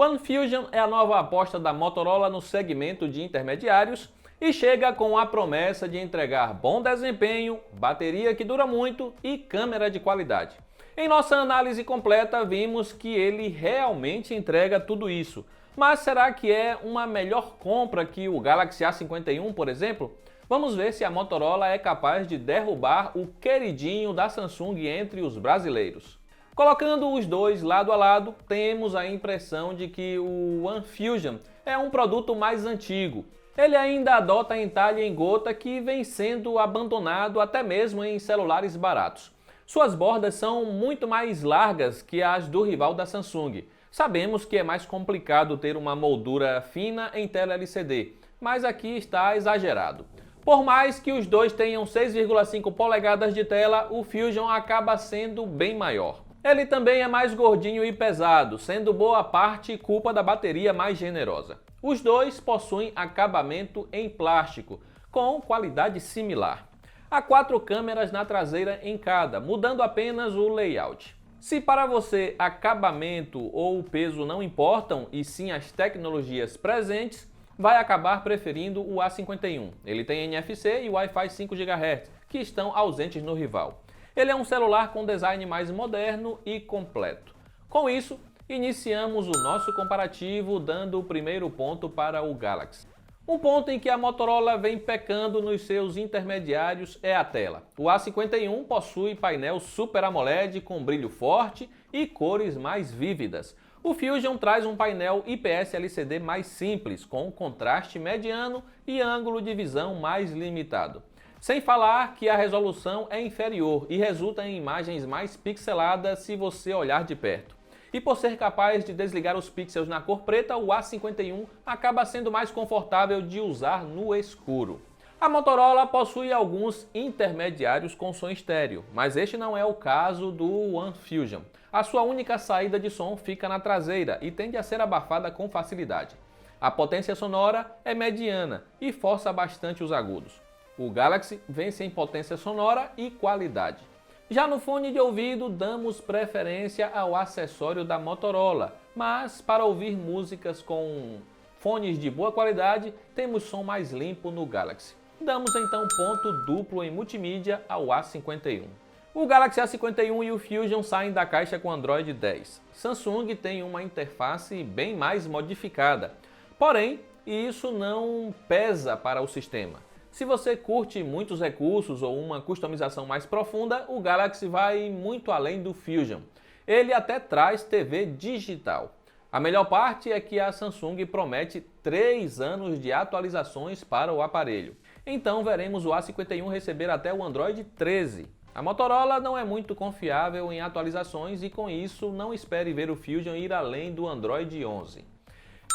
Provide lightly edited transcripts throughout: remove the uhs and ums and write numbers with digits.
One Fusion é a nova aposta da Motorola no segmento de intermediários e chega com a promessa de entregar bom desempenho, bateria que dura muito e câmera de qualidade. Em nossa análise completa, vimos que ele realmente entrega tudo isso. Mas será que é uma melhor compra que o Galaxy A51, por exemplo? Vamos ver se a Motorola é capaz de derrubar o queridinho da Samsung entre os brasileiros. Colocando os dois lado a lado, temos a impressão de que o One Fusion é um produto mais antigo. Ele ainda adota entalhe em gota que vem sendo abandonado até mesmo em celulares baratos. Suas bordas são muito mais largas que as do rival da Samsung. Sabemos que é mais complicado ter uma moldura fina em tela LCD, mas aqui está exagerado. Por mais que os dois tenham 6,5 polegadas de tela, o Fusion acaba sendo bem maior. Ele também é mais gordinho e pesado, sendo boa parte culpa da bateria mais generosa. Os dois possuem acabamento em plástico, com qualidade similar. Há 4 câmeras na traseira em cada, mudando apenas o layout. Se para você acabamento ou o peso não importam, e sim as tecnologias presentes, vai acabar preferindo o A51. Ele tem NFC e Wi-Fi 5 GHz, que estão ausentes no rival. Ele é um celular com design mais moderno e completo. Com isso, iniciamos o nosso comparativo dando o primeiro ponto para o Galaxy. Um ponto em que a Motorola vem pecando nos seus intermediários é a tela. O A51 possui painel Super AMOLED com brilho forte e cores mais vívidas. O Fusion traz um painel IPS LCD mais simples, com contraste mediano e ângulo de visão mais limitado. Sem falar que a resolução é inferior e resulta em imagens mais pixeladas se você olhar de perto. E por ser capaz de desligar os pixels na cor preta, o A51 acaba sendo mais confortável de usar no escuro. A Motorola possui alguns intermediários com som estéreo, mas este não é o caso do One Fusion. A sua única saída de som fica na traseira e tende a ser abafada com facilidade. A potência sonora é mediana e força bastante os agudos. O Galaxy vence em potência sonora e qualidade. Já no fone de ouvido, damos preferência ao acessório da Motorola, mas para ouvir músicas com fones de boa qualidade, temos som mais limpo no Galaxy. Damos então ponto duplo em multimídia ao A51. O Galaxy A51 e o Fusion saem da caixa com Android 10. Samsung tem uma interface bem mais modificada, porém, isso não pesa para o sistema. Se você curte muitos recursos ou uma customização mais profunda, o Galaxy vai muito além do Fusion. Ele até traz TV digital. A melhor parte é que a Samsung promete 3 anos de atualizações para o aparelho. Então veremos o A51 receber até o Android 13. A Motorola não é muito confiável em atualizações e com isso não espere ver o Fusion ir além do Android 11.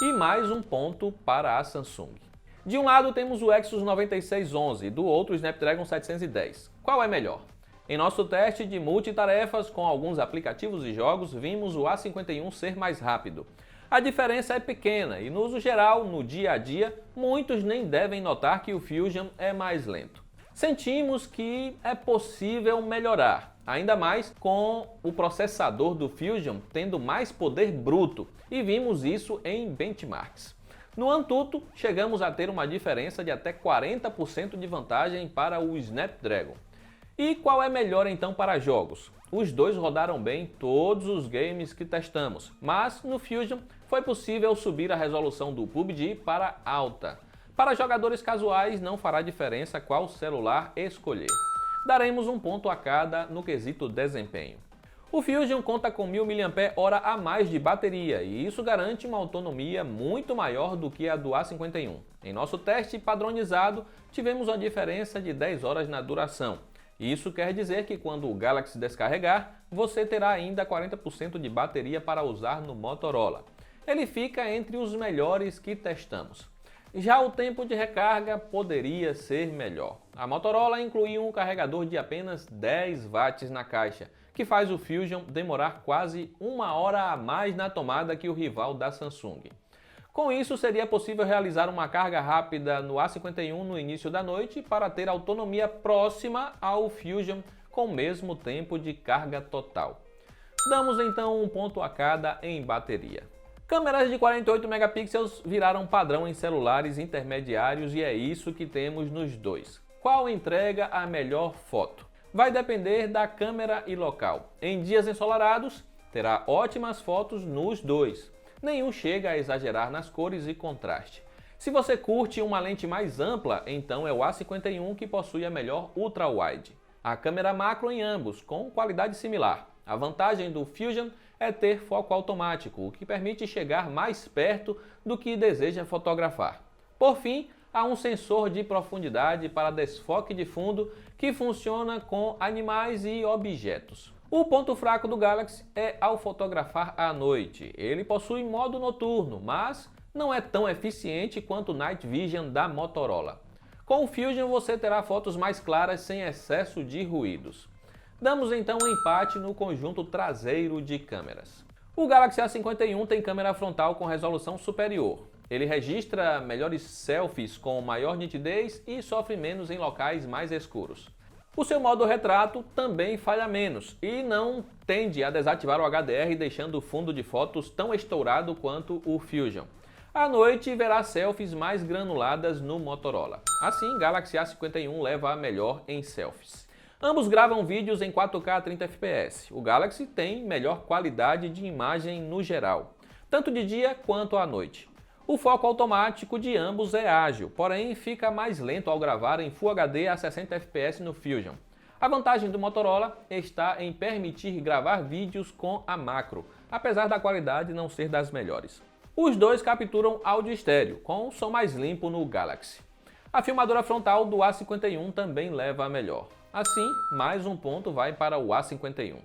E mais um ponto para a Samsung. De um lado temos o Exynos 9611, do outro o Snapdragon 710. Qual é melhor? Em nosso teste de multitarefas com alguns aplicativos e jogos, vimos o A51 ser mais rápido. A diferença é pequena e no uso geral, no dia a dia, muitos nem devem notar que o Fusion é mais lento. Sentimos que é possível melhorar, ainda mais com o processador do Fusion tendo mais poder bruto, e vimos isso em benchmarks. No Antutu, chegamos a ter uma diferença de até 40% de vantagem para o Snapdragon. E qual é melhor então para jogos? Os dois rodaram bem todos os games que testamos, mas no Fusion foi possível subir a resolução do PUBG para alta. Para jogadores casuais não fará diferença qual celular escolher. Daremos um ponto a cada no quesito desempenho. O Fusion conta com 1000 mAh a mais de bateria e isso garante uma autonomia muito maior do que a do A51. Em nosso teste padronizado, tivemos uma diferença de 10 horas na duração. Isso quer dizer que quando o Galaxy descarregar, você terá ainda 40% de bateria para usar no Motorola. Ele fica entre os melhores que testamos. Já o tempo de recarga poderia ser melhor. A Motorola incluiu um carregador de apenas 10 watts na caixa, que faz o Fusion demorar quase 1 hora a mais na tomada que o rival da Samsung. Com isso, seria possível realizar uma carga rápida no A51 no início da noite para ter autonomia próxima ao Fusion com o mesmo tempo de carga total. Damos então um ponto a cada em bateria. Câmeras de 48 megapixels viraram padrão em celulares intermediários e é isso que temos nos dois. Qual entrega a melhor foto? Vai depender da câmera e local. Em dias ensolarados, terá ótimas fotos nos dois. Nenhum chega a exagerar nas cores e contraste. Se você curte uma lente mais ampla, então é o A51 que possui a melhor ultra-wide. A câmera macro em ambos, com qualidade similar. A vantagem do Fusion é ter foco automático, o que permite chegar mais perto do que deseja fotografar. Por fim, há um sensor de profundidade para desfoque de fundo que funciona com animais e objetos. O ponto fraco do Galaxy é ao fotografar à noite. Ele possui modo noturno, mas não é tão eficiente quanto o Night Vision da Motorola. Com o Fusion você terá fotos mais claras sem excesso de ruídos. Damos então um empate no conjunto traseiro de câmeras. O Galaxy A51 tem câmera frontal com resolução superior. Ele registra melhores selfies com maior nitidez e sofre menos em locais mais escuros. O seu modo retrato também falha menos e não tende a desativar o HDR, deixando o fundo de fotos tão estourado quanto o Fusion. À noite verá selfies mais granuladas no Motorola. Assim, Galaxy A51 leva a melhor em selfies. Ambos gravam vídeos em 4K a 30 fps. O Galaxy tem melhor qualidade de imagem no geral, tanto de dia quanto à noite. O foco automático de ambos é ágil, porém fica mais lento ao gravar em Full HD a 60 fps no Fusion. A vantagem do Motorola está em permitir gravar vídeos com a macro, apesar da qualidade não ser das melhores. Os dois capturam áudio estéreo, com som mais limpo no Galaxy. A filmadora frontal do A51 também leva a melhor. Assim, mais um ponto vai para o A51.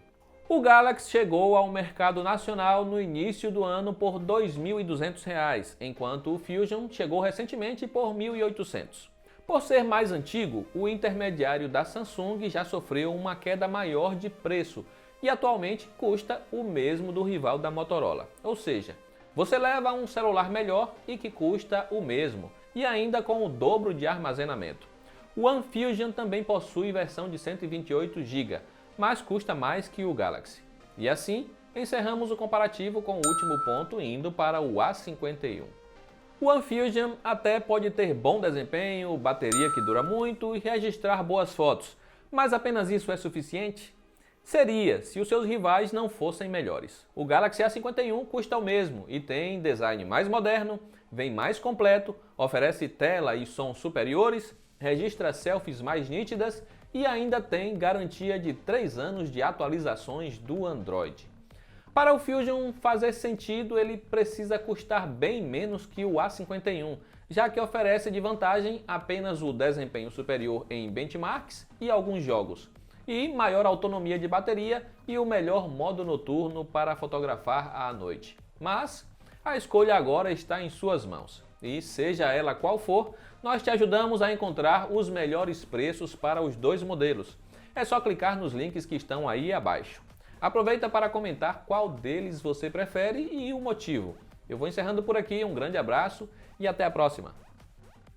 O Galaxy chegou ao mercado nacional no início do ano por R$ 2.200, enquanto o Fusion chegou recentemente por R$ 1.800. Por ser mais antigo, o intermediário da Samsung já sofreu uma queda maior de preço e atualmente custa o mesmo do rival da Motorola. Ou seja, você leva um celular melhor e que custa o mesmo, e ainda com o dobro de armazenamento. O OneFusion também possui versão de 128 GB, mas custa mais que o Galaxy. E assim, encerramos o comparativo com o último ponto indo para o A51. O OneFusion até pode ter bom desempenho, bateria que dura muito e registrar boas fotos, mas apenas isso é suficiente? Seria, se os seus rivais não fossem melhores. O Galaxy A51 custa o mesmo e tem design mais moderno, vem mais completo, oferece tela e som superiores, registra selfies mais nítidas e ainda tem garantia de 3 anos de atualizações do Android. Para o Fusion fazer sentido, ele precisa custar bem menos que o A51, já que oferece de vantagem apenas o desempenho superior em benchmarks e alguns jogos, e maior autonomia de bateria e o melhor modo noturno para fotografar à noite. Mas a escolha agora está em suas mãos. E seja ela qual for, nós te ajudamos a encontrar os melhores preços para os dois modelos. É só clicar nos links que estão aí abaixo. Aproveita para comentar qual deles você prefere e o motivo. Eu vou encerrando por aqui, um grande abraço e até a próxima!